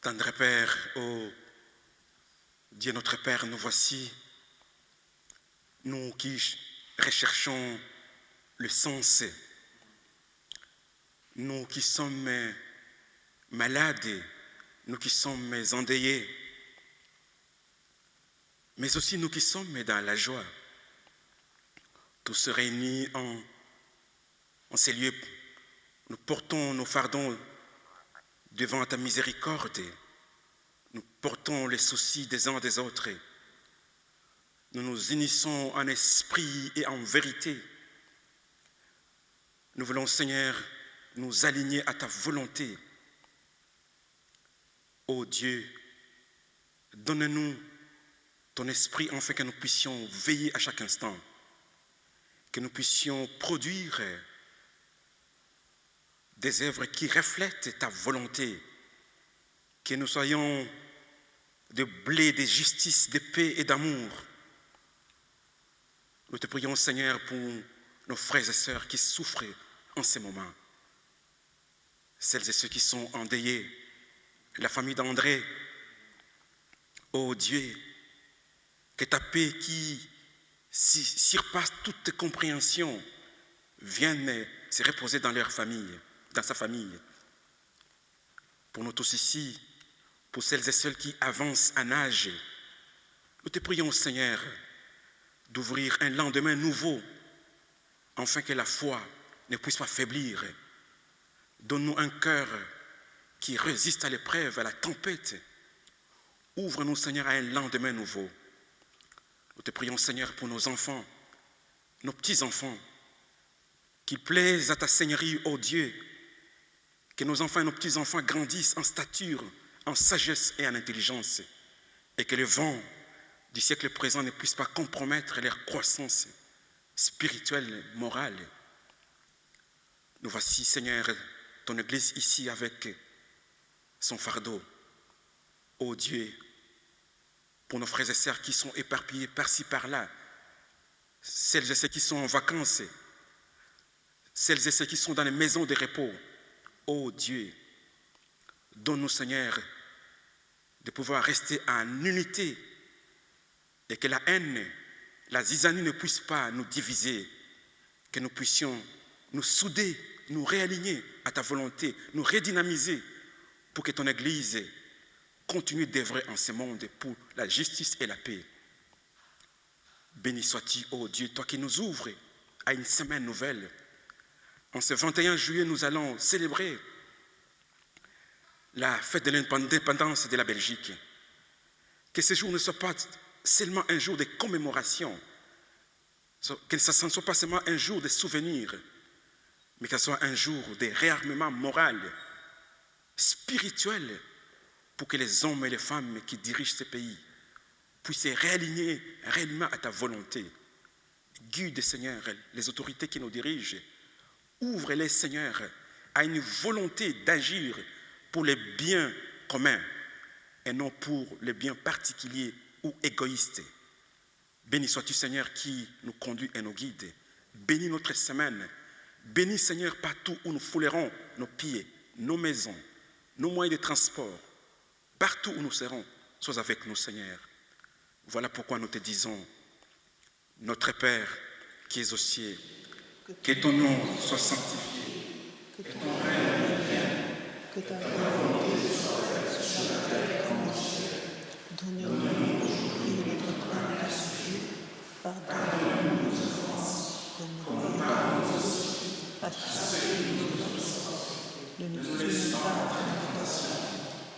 Tendre Père, ô Dieu notre Père, nous voici, nous qui recherchons le sens, nous qui sommes malades, nous qui sommes endeuillés, mais aussi nous qui sommes dans la joie. tous réunis en ces lieux, nous portons nos fardons devant ta miséricorde. Nous portons les soucis des uns des autres. Nous nous unissons en esprit et en vérité. Nous voulons, Seigneur, nous aligner à ta volonté. Ô Dieu, donne-nous ton esprit afin que nous puissions veiller à chaque instant, que nous puissions produire des œuvres qui reflètent ta volonté, que nous soyons de blé, de justice, de paix et d'amour. Nous te prions, Seigneur, pour nos frères et sœurs qui souffrent en ces moments, celles et ceux qui sont endeuillés, la famille d'André. Ô Dieu, que ta paix qui surpasse toute compréhension vienne se reposer dans leur famille, dans sa famille. Pour nous tous ici, pour celles et ceux qui avancent en âge, nous te prions, Seigneur, d'ouvrir un lendemain nouveau, afin que la foi ne puisse pas faiblir. Donne-nous un cœur qui résiste à l'épreuve, à la tempête. Ouvre-nous, Seigneur, à un lendemain nouveau. Nous te prions, Seigneur, pour nos enfants, nos petits-enfants, qu'ils plaisent à ta Seigneurie, ô Dieu, que nos enfants et nos petits-enfants grandissent en stature, en sagesse et en intelligence, et que le vent du siècle présent ne puisse pas compromettre leur croissance spirituelle, morale. Nous voici, Seigneur, ton Église ici avec son fardeau. Ô Dieu, pour nos frères et sœurs qui sont éparpillés par-ci, par-là, celles et ceux qui sont en vacances, celles et ceux qui sont dans les maisons de repos, ô Dieu, donne-nous, Seigneur, de pouvoir rester en unité et que la haine, la zizanie ne puisse pas nous diviser, que nous puissions nous souder, nous réaligner à ta volonté, nous redynamiser pour que ton Église continue d'œuvrer en ce monde pour la justice et la paix. Béni sois-tu, ô Dieu, toi qui nous ouvres à une semaine nouvelle. En ce 21 juillet, nous allons célébrer la fête de l'indépendance de la Belgique. Que ce jour ne soit pas seulement un jour de commémoration, que ce ne soit pas seulement un jour de souvenir, mais que ce soit un jour de réarmement moral, spirituel, pour que les hommes et les femmes qui dirigent ce pays puissent se réaligner réellement à ta volonté. Guide, Seigneur, les autorités qui nous dirigent. Ouvre-les, Seigneur, à une volonté d'agir pour les biens communs et non pour les biens particuliers ou égoïstes. Béni sois-tu, Seigneur, qui nous conduit et nous guide. Bénis notre semaine. Bénis, Seigneur, partout où nous foulerons nos pieds, nos maisons, nos moyens de transport. Partout où nous serons, sois avec nous, Seigneur. Voilà pourquoi nous te disons, notre Père qui es aux cieux, que ton nom soit sanctifié, que ton règne vienne, que ta volonté soit faite sur la terre comme au ciel. Donne-nous aujourd'hui notre pain quotidien. Pardonne-nous nos offenses, comme nous pardonnons aussi à ceux qui nous offensent. Ne nous laisse pas entrer en tentation,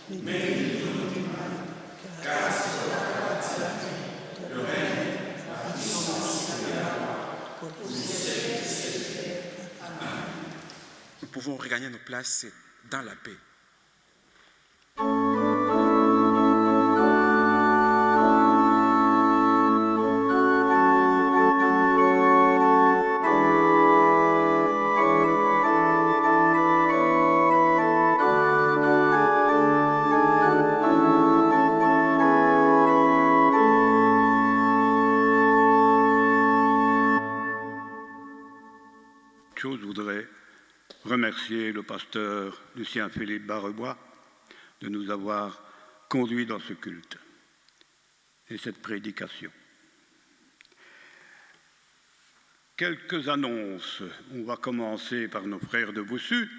mais délivre-nous du mal, car c'est toi qui as dit, le règne, la puissance et la gloire, pour les siècles des siècles. Amen. Nous pouvons regagner nos places dans la paix.
Je voudrais remercier le pasteur Lucien Philippe Barrebois de nous avoir conduits dans ce culte et cette prédication. Quelques annonces. On va commencer par nos frères de Boussu.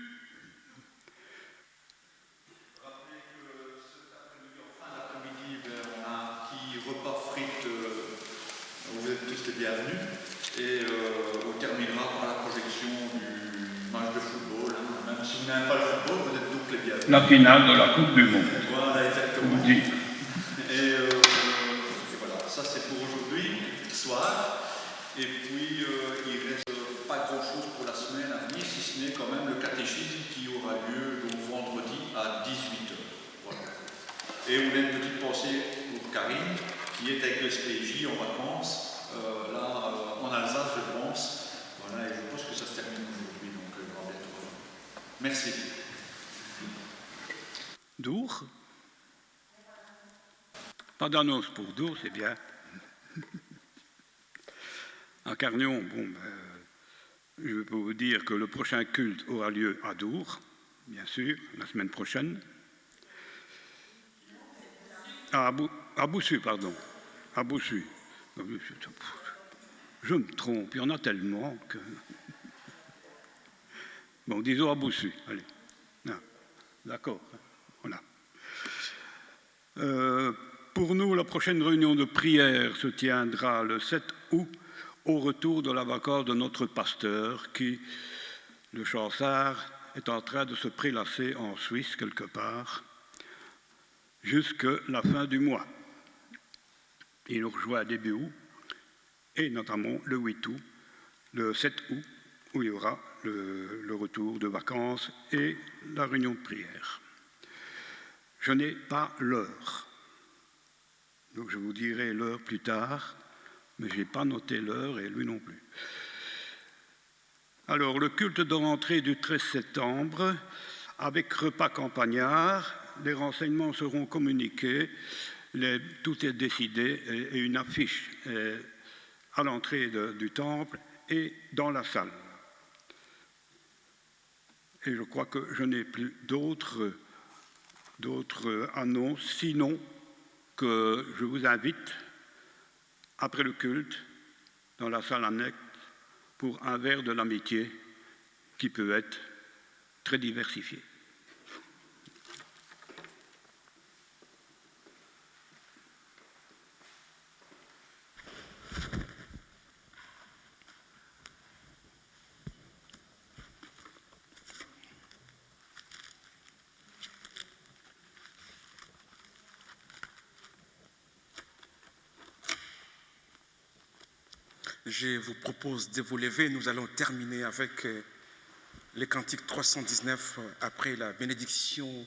Rappelez que cet après-midi, en fin d'après-midi, on a un petit repas frites. Vous êtes tous les bienvenus. Et on terminera par la projection du match de football. Hein. Même si vous n'aimez pas le football, vous êtes donc les bienvenus.
La finale de la Coupe du Monde.
Voilà, exactement.
Oui.
Et voilà, ça c'est pour aujourd'hui, soir. Et puis il ne reste pas grand-chose pour la semaine à venir, si ce n'est quand même le catéchisme qui aura lieu donc vendredi à 18h. Voilà. Et on a une petite pensée pour Karine, qui est avec le SPJ en vacances, en Alsace, je pense. Voilà, et je pense que ça se termine aujourd'hui, donc à bientôt. Merci.
Dour. Pas d'annonce pour Dour, c'est bien. À Carnion, je peux vous dire que le prochain culte aura lieu à Dour, bien sûr, la semaine prochaine. À Boussu, pardon. À Boussu. Je me trompe, il y en a tellement que... Bon, disons à Boussu, allez. D'accord, voilà. Pour nous, la prochaine réunion de prière se tiendra le 7 août, au retour de la vacance de notre pasteur qui, le Chansard, est en train de se prélasser en Suisse quelque part jusqu'à la fin du mois. Il nous rejoint début août et notamment le 8 août, le 7 août, où il y aura le retour de vacances et la réunion de prière. Je n'ai pas l'heure, donc je vous dirai l'heure plus tard, mais je n'ai pas noté l'heure et lui non plus. Alors, le culte de rentrée du 13 septembre, avec repas campagnard, les renseignements seront communiqués, tout est décidé et une affiche à l'entrée du temple et dans la salle. Et je crois que je n'ai plus d'autres annonces, sinon que je vous invite, après le culte, dans la salle annexe, pour un verre de l'amitié qui peut être très diversifié.
Je vous propose de vous lever. Nous allons terminer avec les cantiques 319 après la bénédiction.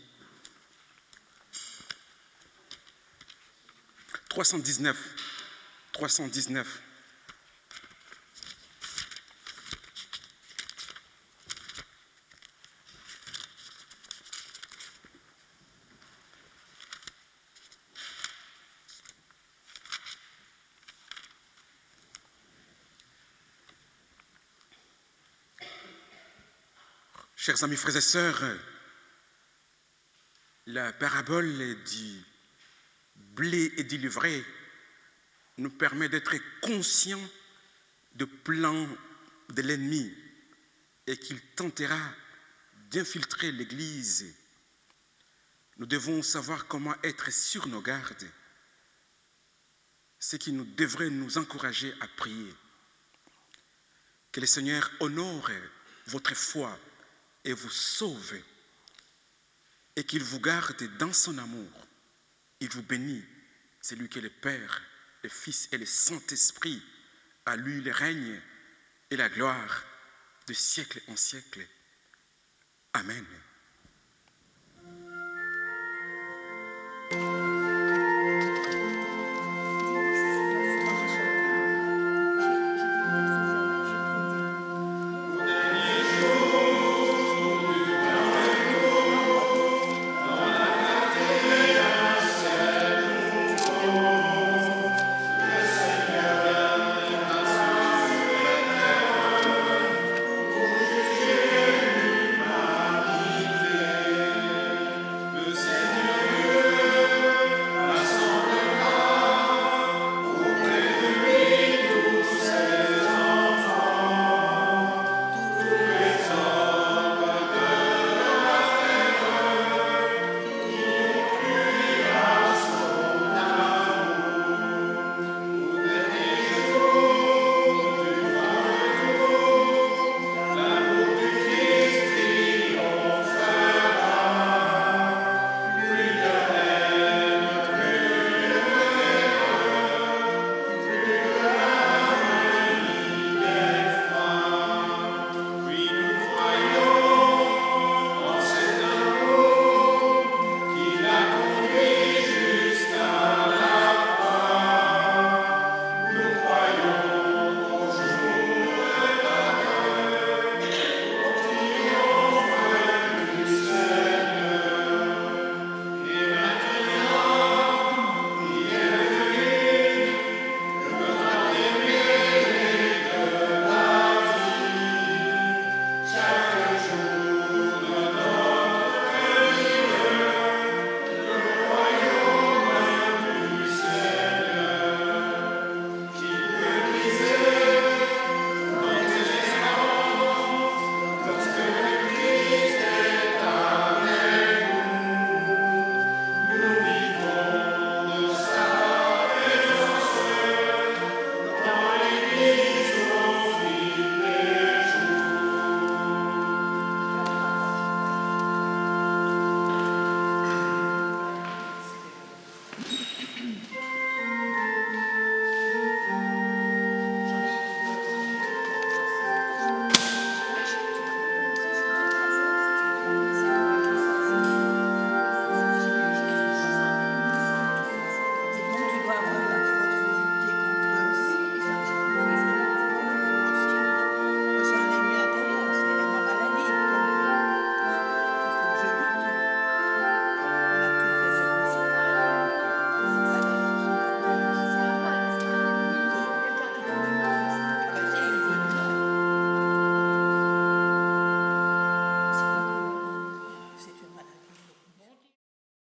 319. Chers amis, frères et sœurs, la parabole du blé et du livret nous permet d'être conscients du plan de l'ennemi et qu'il tentera d'infiltrer l'Église. Nous devons savoir comment être sur nos gardes, ce qui devrait nous encourager à prier. Que le Seigneur honore votre foi et vous sauve, et qu'il vous garde dans son amour. Il vous bénit, c'est lui qui est le Père, le Fils et le Saint-Esprit. À lui le règne et la gloire de siècle en siècle. Amen.